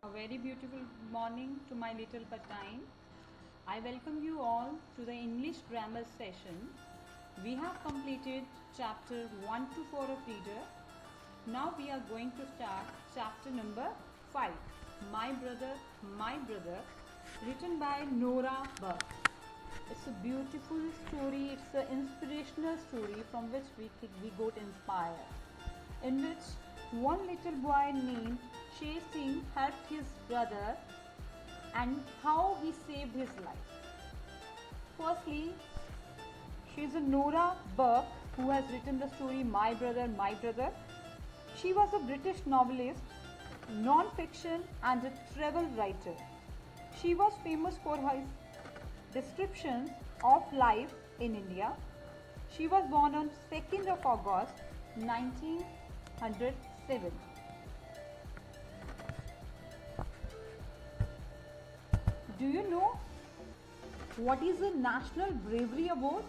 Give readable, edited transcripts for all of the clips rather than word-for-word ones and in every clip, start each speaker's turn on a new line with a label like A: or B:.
A: A very beautiful morning to my little Patine. I welcome you all to the English grammar session. We have completed chapter 1 to 4 of Reader. Now we are going to start chapter number 5, My Brother, written by Nora Buck. It's a beautiful story, it's an inspirational story from which we got inspired, in which one little boy named Sher Singh helped his brother and how he saved his life. Firstly, she is a Nora Buck who has written the story My Brother. She was a British novelist, non-fiction and a travel writer. She was famous for her descriptions of life in India. She was born on 2nd of August 1907. Do you know what is the National Bravery Award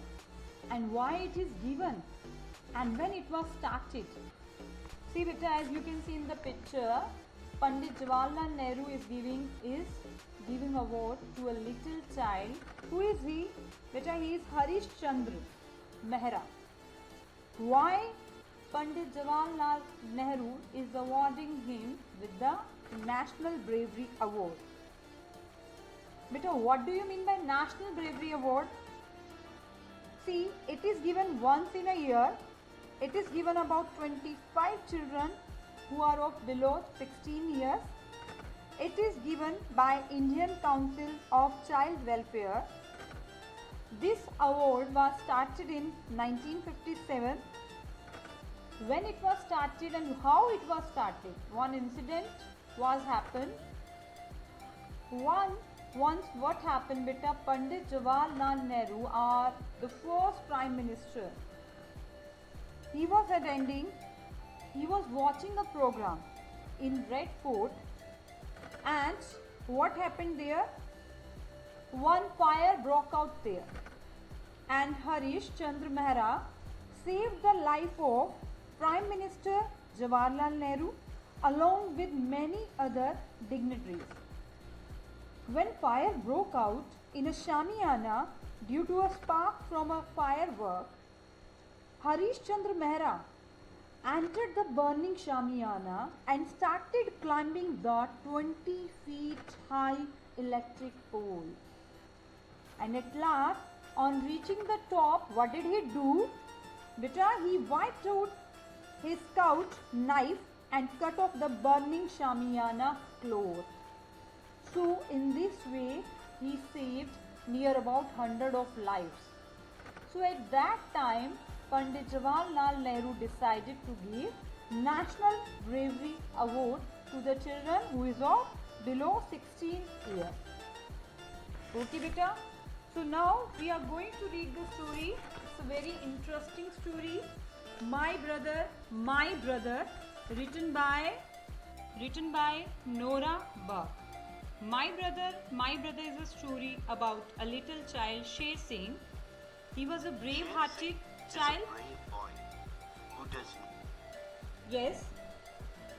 A: and why it is given and when it was started? See beta, as you can see in the picture, Pandit Jawaharlal Nehru is giving award to a little child. Who is he? Beta, he is Harish Chandra Mehra. Why Pandit Jawaharlal Nehru is awarding him with the National Bravery Award? Beta, what do you mean by National Bravery Award? See, it is given once in a year. It is given about 25 children who are of below 16 years. It is given by Indian Council of Child Welfare. This award was started in 1957. When it was started and how it was started, one incident was happened. Once what happened, beta, Pandit Jawaharlal Nehru are the first Prime Minister. He was watching a program in Red Fort, and what happened there? One fire broke out there and Harish Chandra Mehra saved the life of Prime Minister Jawaharlal Nehru along with many other dignitaries. When fire broke out in a Shamiana due to a spark from a firework, Harish Chandra Mehra entered the burning Shamiana and started climbing the 20 feet high electric pole. And at last, on reaching the top, what did he do? Beta, he wiped out his scout knife and cut off the burning Shamiana cloth. So in this way, he saved near about 100 of lives. So at that time, Pandit Jawaharlal Nehru decided to give National Bravery Award to the children who is of below 16 years. Okay, beta. So now we are going to read the story. It's a very interesting story. My Brother, written by Nora Buck. My Brother is a story about a little child, Sher Singh. He was a brave-hearted child.
B: Brave boy who does
A: Yes,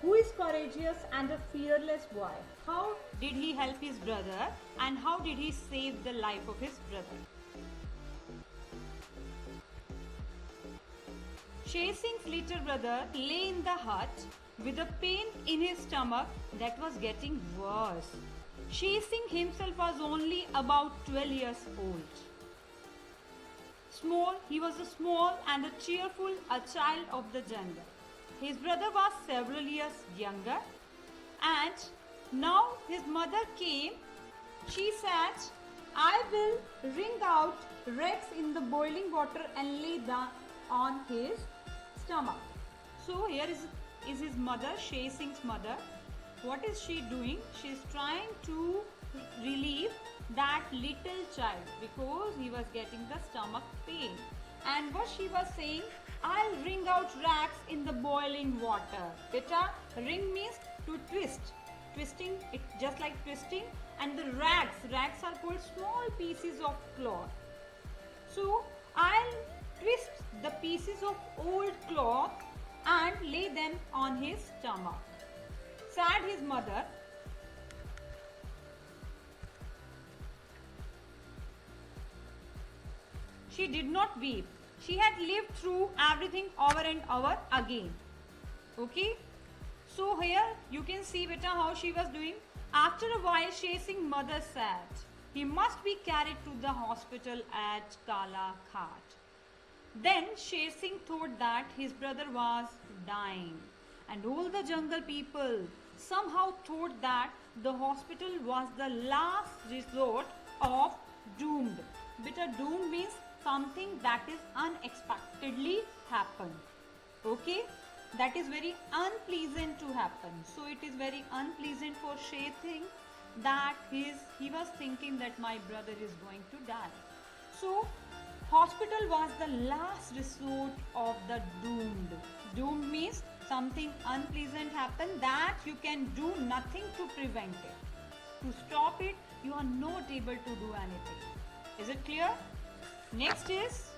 A: who is courageous and a fearless boy. How did he help his brother and how did he save the life of his brother? Sher Singh's little brother lay in the hut with a pain in his stomach that was getting worse. Sher Singh himself was only about 12 years old. He was a small and a cheerful child of the jungle. His brother was several years younger, and now his mother came. She said, I will wring out rags in the boiling water and lay them on his stomach. So here is his mother, Sher Singh's mother. What is she doing? She is trying to relieve that little child because he was getting the stomach pain. And what she was saying, I'll wring out rags in the boiling water. Beta, wring means to twist. Twisting, it just like twisting. And the rags are called small pieces of cloth. So I'll twist the pieces of old cloth and lay them on his stomach. Sad his mother. She did not weep. She had lived through everything over and over again. Okay. So here you can see beta how she was doing. After a while, Shesing mother said, he must be carried to the hospital at Kala Ghat. Then Shesing thought that his brother was dying, and all the jungle people somehow thought that the hospital was the last resort of doomed. Beta, doomed means something that is unexpectedly happened. Okay, that is very unpleasant to happen. So it is very unpleasant for Shesing that he was thinking that my brother is going to die. So hospital was the last resort of the doomed. Doomed means something unpleasant happened that you can do nothing to prevent it. To stop it, you are not able to do anything. Is it clear? Next is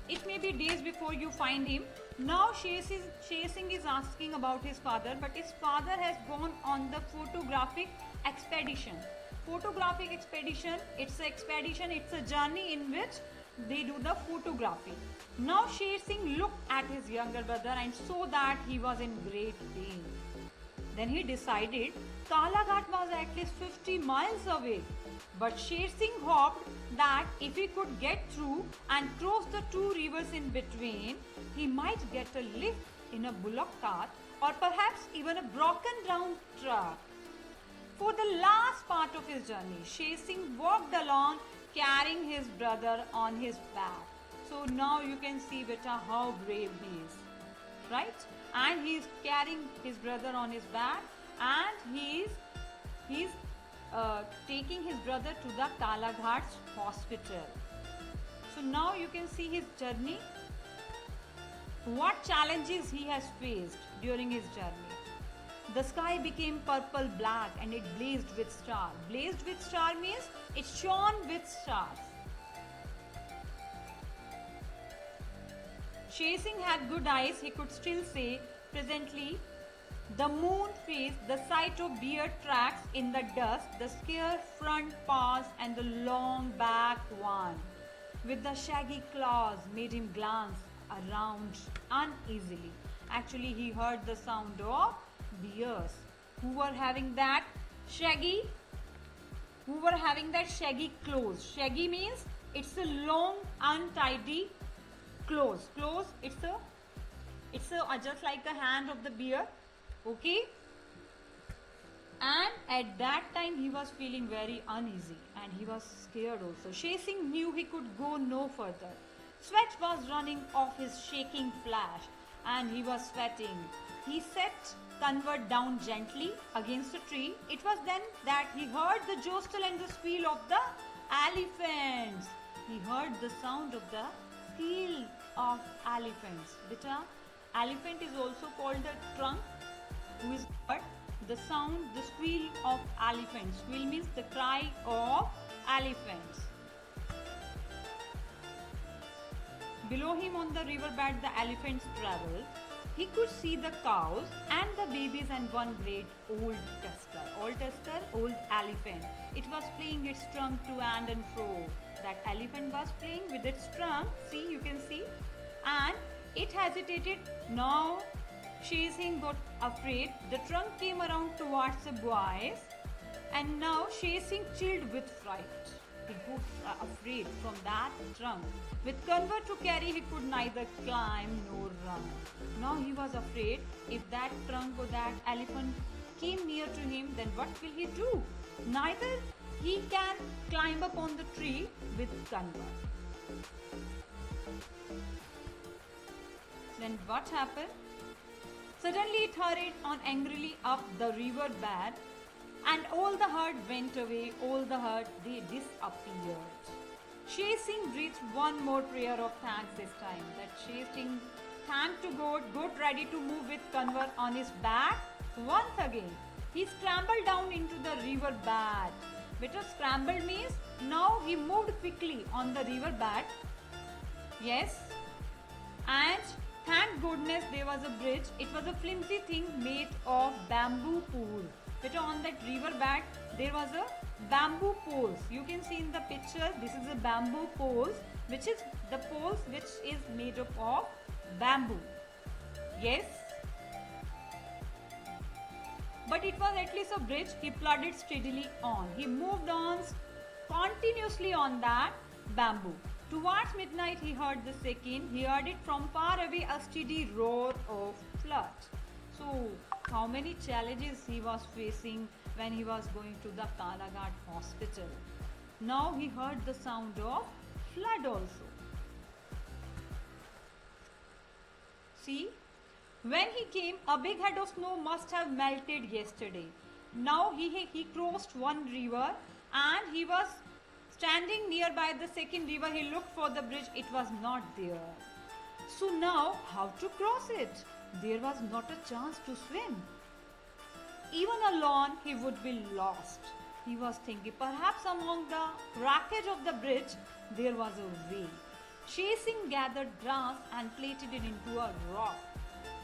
A: it may be days before you find him. Now Shesing is asking about his father, but his father has gone on the photographic expedition. Photographic expedition, it's a journey in which they do the photography. Now Shesing looked at his younger brother and saw that he was in great pain. Then he decided Kala Ghat was at least 50 miles away. But Shesing hoped that if he could get through and cross the two rivers in between, he might get a lift in a bullock cart or perhaps even a broken down truck. For the last part of his journey, Shesing walked along carrying his brother on his back. So now you can see beta how brave he is, right? And he is carrying his brother on his back, and he is taking his brother to the Kala Ghat hospital. So now you can see his journey, what challenges he has faced during his journey. The sky became purple black and it blazed with stars. Blazed with star means it shone with stars. Shesing had good eyes, he could still say. Presently, the moon faced the sight of bear tracks in the dust, the square front paws and the long back one with the shaggy claws made him glance around uneasily. Actually, he heard the sound of bears who were having that shaggy claws. Shaggy means it's a long untidy claws. It's a just like a hand of the bear. Okay, and at that time he was feeling very uneasy and he was scared also. Shesing knew he could go no further. Sweat was running off his shaking flesh and he was sweating. He set Convert down gently against a tree. It was then that he heard the jostle and the squeal of the elephants. He heard the sound of the squeal of elephants. Beta, elephant is also called the trunk, who is heard the sound, the squeal of elephants. Squeal means the cry of elephants. Below him on the riverbed the elephants travelled. He could see the cows and the babies and one great old tusker. Old tusker, old elephant. It was playing its trunk to and fro. That elephant was playing with its trunk. See, you can see. And it hesitated. Now Shesing got afraid. The trunk came around towards the boys. And now Shesing chilled with fright. He got afraid from that trunk. With Convert to carry, he could neither climb nor run. Now he was afraid if that trunk or that elephant came near to him, then what will he do? Neither he can climb up on the tree with Convert. Then what happened? Suddenly it hurried on angrily up the river bed, and all the herd went away, all the herd, they disappeared. Shesing breathed one more prayer of thanks this time. That Shesing thanked to God, got ready to move with Convert on his back once again. He scrambled down into the river bed. Better scrambled means now he moved quickly on the river bed. Yes. And thank goodness there was a bridge. It was a flimsy thing made of bamboo pole. Beta, on that river bed there was a bamboo poles. You can see in the picture, this is a bamboo poles, which is the poles which is made up of bamboo. Yes, but it was at least a bridge. He plodded steadily on. He moved on continuously on that bamboo. Towards midnight he heard the second. He heard it from far away, a steady roar of flood. So how many challenges he was facing when he was going to the Kalaghat hospital. Now he heard the sound of flood also. See, when he came, a big head of snow must have melted yesterday. Now he crossed one river and he was standing nearby the second river. He looked for the bridge. It was not there. So now how to cross it? There was not a chance to swim. Even alone he would be lost. He was thinking perhaps among the wreckage of the bridge there was a way. Chasing gathered grass and plaited it into a rock.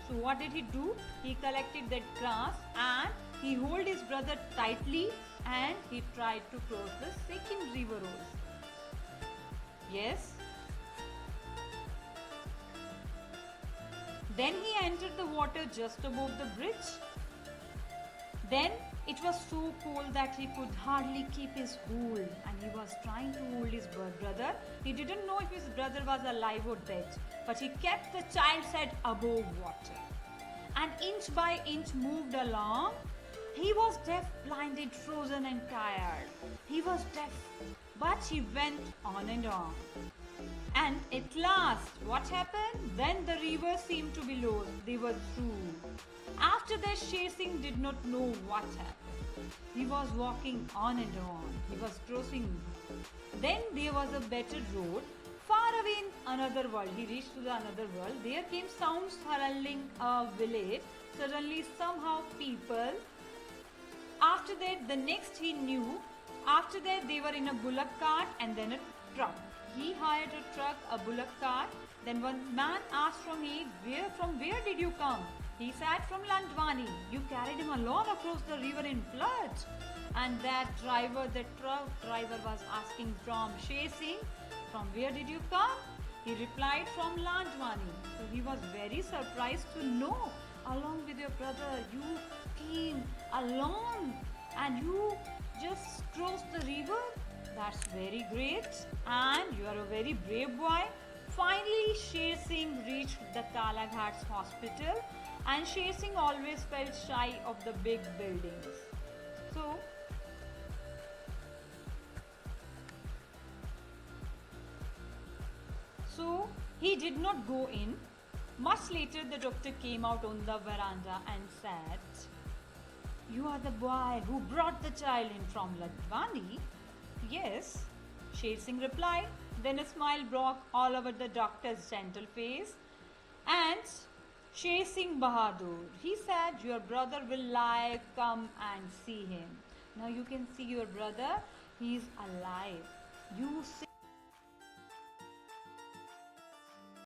A: So what did he do? He collected that grass and he held his brother tightly and he tried to cross the second river also. Yes. Then he entered the water just above the bridge. Then it was so cold that he could hardly keep his hold and he was trying to hold his brother. He didn't know if his brother was alive or dead, but he kept the child's head above water and inch by inch moved along. He was deaf, blinded, frozen and tired. He was deaf, but he went on and on. And at last, what happened? Then the river seemed to be lost. They were through. After that, Sher Singh did not know what happened. He was walking on and on. He was crossing. Then there was a better road. Far away in another world, he reached to the another world. There came sounds heralding a village. Suddenly, somehow, people. After that, the next he knew. After that, they were in a bullock cart and then a truck. He hired a truck, a bullock cart. Then one man asked from where did you come? He said, from Landwani. You carried him alone across the river in flood. And that truck driver was asking from Sher Singh, from where did you come? He replied, from Landwani. So he was very surprised to know, along with your brother, you came alone and you just crossed the river. That's very great and you are a very brave boy. Finally, Sher Singh reached the Kalaghat's hospital and Sher Singh always felt shy of the big buildings. So he did not go in. Much later, the doctor came out on the veranda and said, you are the boy who brought the child in from Ladwani? Yes, Sher Singh replied. Then a smile broke all over the doctor's gentle face. And Sher Singh Bahadur, he said, your brother will live, come and see him. Now you can see your brother, he is alive. You